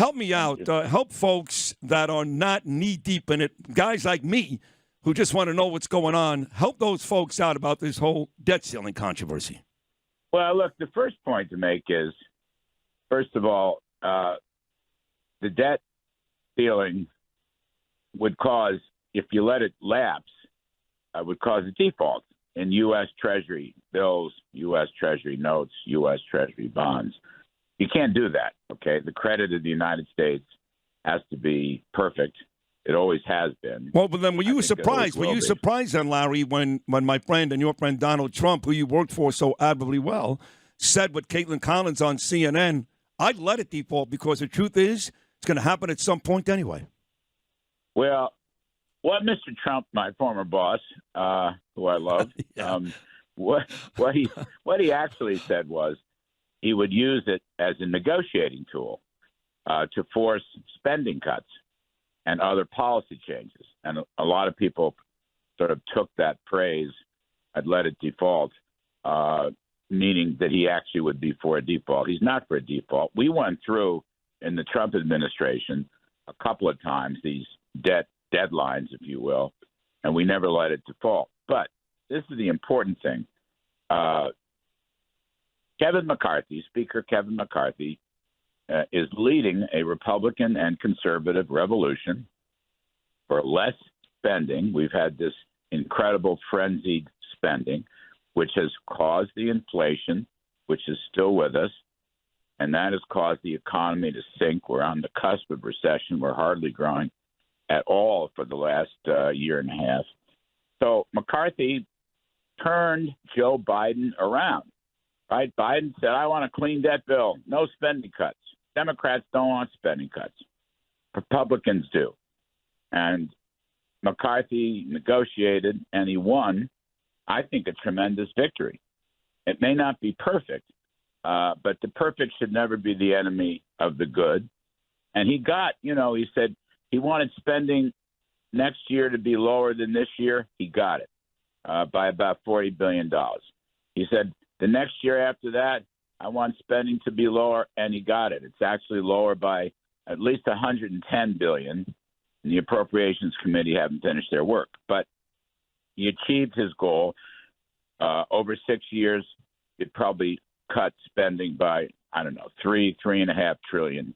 Help me out. Help folks that are not knee-deep in it, guys like me who just want to know what's going on. Help those folks out about this whole debt ceiling controversy. Well, look, the first point to make is, first of all, the debt ceiling would cause, if you let it lapse, would cause a default in U.S. Treasury bills, U.S. Treasury notes, U.S. Treasury bonds. You can't do that, okay? The credit of the United States has to be perfect. It always has been. Well, but then were you surprised? Were you surprised then, Larry, when my friend and your friend Donald Trump, who you worked for so admirably well, said with Caitlin Collins on CNN, I'd let it default because the truth is it's going to happen at some point anyway? Well, what Mr. Trump, my former boss, who I love, what he actually said was he would use it as a negotiating tool to force spending cuts and other policy changes. And a lot of people sort of took that phrase, I'd let it default, meaning that he actually would be for a default. He's not for a default. We went through in the Trump administration a couple of times these debt deadlines, if you will, and we never let it default. But this is the important thing. Kevin McCarthy, Speaker Kevin McCarthy, is leading a Republican and conservative revolution for less spending. We've had this incredible frenzied spending, which has caused the inflation, which is still with us, and that has caused the economy to sink. We're on the cusp of recession. We're hardly growing at all for the last year and a half. So McCarthy turned Joe Biden around. Right? Biden said, I want a clean debt bill, no spending cuts. Democrats don't want spending cuts. Republicans do. And McCarthy negotiated, and he won, I think, a tremendous victory. It may not be perfect, but the perfect should never be the enemy of the good. And he got, he said he wanted spending next year to be lower than this year. He got it by about $40 billion. He said, the next year after that, I want spending to be lower, and he got it. It's actually lower by at least $110 billion, and the Appropriations Committee haven't finished their work. But he achieved his goal. Over 6 years, it probably cut spending by, $3.5 trillion